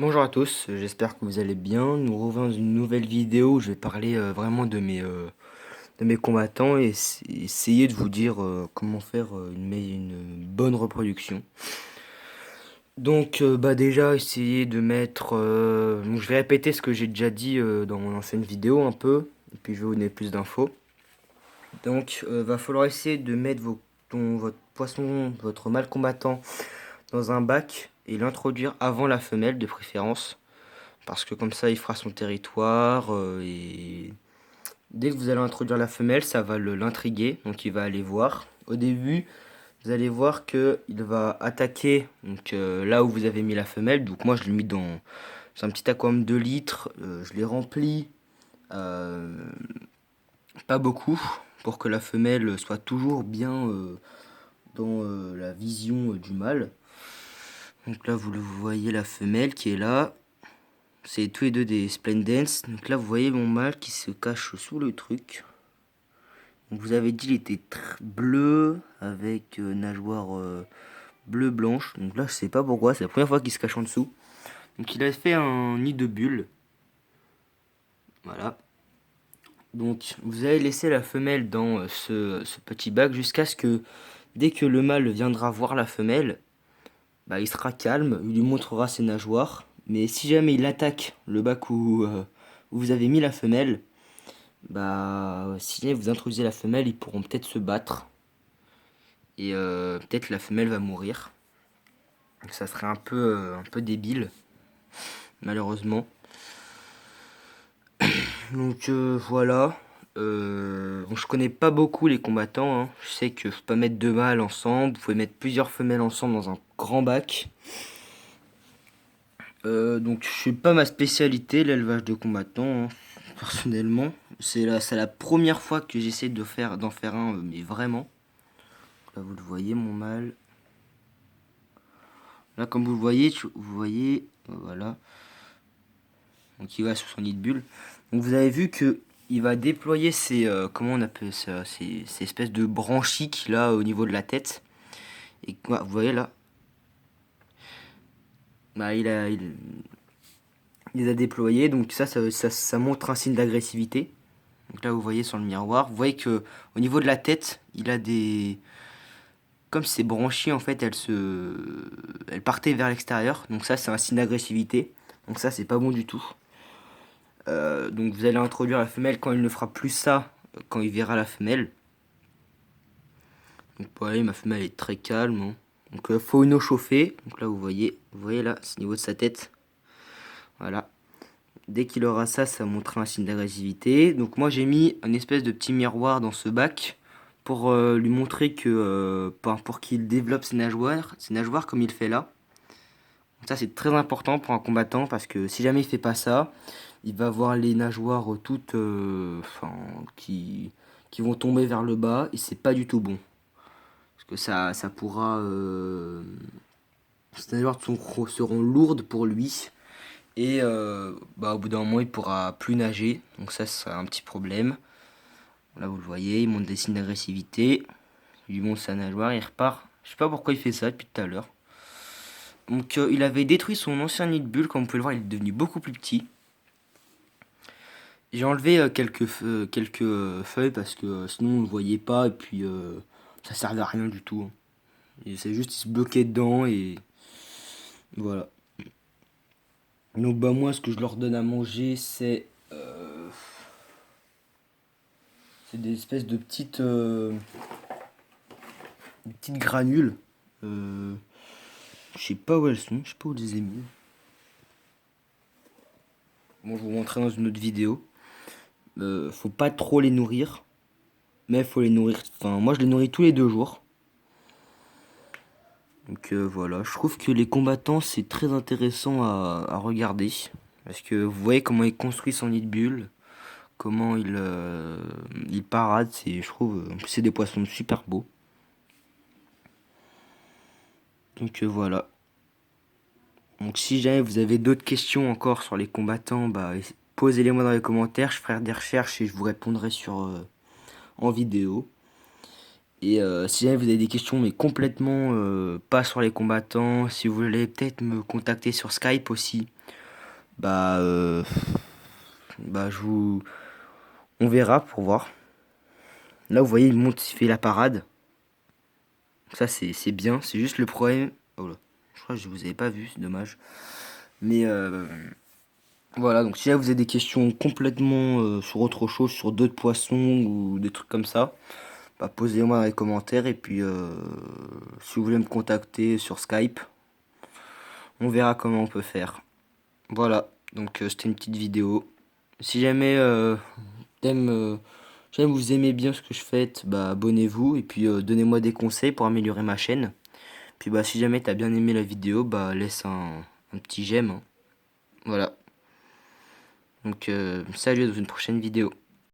Bonjour à tous, j'espère que vous allez bien. Nous revenons dans une nouvelle vidéo où je vais parler vraiment de mes combattants et essayer de vous dire comment faire une bonne reproduction. Donc déjà essayer de mettre... donc, je vais répéter ce que j'ai déjà dit dans mon ancienne vidéo un peu, et puis je vais vous donner plus d'infos. Donc va falloir essayer de mettre votre poisson, votre mâle combattant dans un bac et l'introduire avant la femelle de préférence. Parce que comme ça, il fera son territoire et dès que vous allez introduire la femelle, ça va l'intriguer. Donc il va aller voir. Au début, vous allez voir que il va attaquer donc, là où vous avez mis la femelle. Donc moi, je l'ai mis dans un petit aquarium de 2 litres. Je l'ai rempli euh, pas beaucoup pour que la femelle soit toujours bien dans la vision du mâle. Donc là, vous voyez la femelle qui est là. C'est tous les deux des Splendens. Donc là, vous voyez mon mâle qui se cache sous le truc. Donc vous avez dit il était bleu avec nageoire bleu-blanche. Donc là, je sais pas pourquoi. C'est la première fois qu'il se cache en dessous. Donc il a fait un nid de bulles. Voilà. Donc vous allez laisser la femelle dans ce petit bac jusqu'à ce que dès que le mâle viendra voir la femelle, bah, il sera calme, il lui montrera ses nageoires. Mais si jamais il attaque le bac où vous avez mis la femelle, bah, si vous introduisez la femelle, ils pourront peut-être se battre. Et peut-être la femelle va mourir. Donc ça serait un peu débile, malheureusement. Donc voilà. Bon, je connais pas beaucoup les combattants, hein. Je sais que faut pas mettre deux mâles ensemble. Vous pouvez mettre plusieurs femelles ensemble dans un grand bac. Donc je sais pas ma spécialité, l'élevage de combattants, hein, personnellement. C'est la première fois que j'essaie d'en faire un, mais vraiment. Là vous le voyez mon mâle. Là comme vous le voyez, vous voyez, voilà. Donc il va sur son nid de bulle. Donc vous avez vu que il va déployer ses, comment on appelle ça, ces espèces de branchiques là au niveau de la tête. Et vous voyez là, bah, il les a déployés. Donc ça montre un signe d'agressivité. Donc là vous voyez sur le miroir, vous voyez que au niveau de la tête, il a des, comme ses branchies en fait, elles partaient vers l'extérieur. Donc ça c'est un signe d'agressivité. Donc ça c'est pas bon du tout. Donc vous allez introduire la femelle quand il ne fera plus ça, quand il verra la femelle. Donc voilà, ma femelle est très calme, hein. Donc faut une eau chauffée. Donc là vous voyez là, c'est au niveau de sa tête. Voilà. Dès qu'il aura ça, ça montrera un signe d'agressivité. Donc moi j'ai mis un espèce de petit miroir dans ce bac pour lui montrer que pour qu'il développe ses nageoires comme il fait là. Donc ça c'est très important pour un combattant parce que si jamais il fait pas ça, il va avoir les nageoires toutes qui vont tomber vers le bas et c'est pas du tout bon. Parce que ça pourra... ces nageoires seront lourdes pour lui et bah, au bout d'un moment il pourra plus nager. Donc ça sera un petit problème. Là vous le voyez, il montre des signes d'agressivité. Il lui montre sa nageoire, il repart. Je sais pas pourquoi il fait ça depuis tout à l'heure. Donc il avait détruit son ancien nid de bulle, comme vous pouvez le voir, il est devenu beaucoup plus petit. J'ai enlevé quelques feuilles parce que sinon on ne le voyait pas et puis ça servait à rien du tout, hein. C'est juste il se bloquait dedans et voilà. Donc bah moi ce que je leur donne à manger c'est des espèces de petites granules. Euh, je sais pas où elles sont, je sais pas où je les ai mis. Bon je vous montrerai dans une autre vidéo. Faut pas trop les nourrir, mais faut les nourrir. Enfin moi je les nourris tous les 2 jours. Donc voilà, je trouve que les combattants c'est très intéressant à regarder. Parce que vous voyez comment ils construisent son nid de bulle, comment ils paradent, je trouve, en plus c'est des poissons super beaux. Donc voilà. Donc si jamais vous avez d'autres questions encore sur les combattants, bah posez-les-moi dans les commentaires, je ferai des recherches et je vous répondrai en vidéo. Et si jamais vous avez des questions, mais complètement pas sur les combattants, si vous voulez peut-être me contacter sur Skype aussi, bah, bah on verra pour voir. Là, vous voyez, il monte, il fait la parade. Ça, c'est bien. C'est juste le problème. Oh là, je crois que je vous avais pas vu, c'est dommage. Mais voilà, donc si jamais vous avez des questions complètement sur autre chose, sur d'autres poissons ou des trucs comme ça, bah, posez-moi dans les commentaires. Et puis, si vous voulez me contacter sur Skype, on verra comment on peut faire. Voilà, donc c'était une petite vidéo. Si jamais, si jamais vous aimez bien ce que je fais, bah, abonnez-vous et puis donnez-moi des conseils pour améliorer ma chaîne. Puis bah, si jamais t'as bien aimé la vidéo, bah, laisse un petit j'aime, hein. Voilà, donc salut, à dans une prochaine vidéo.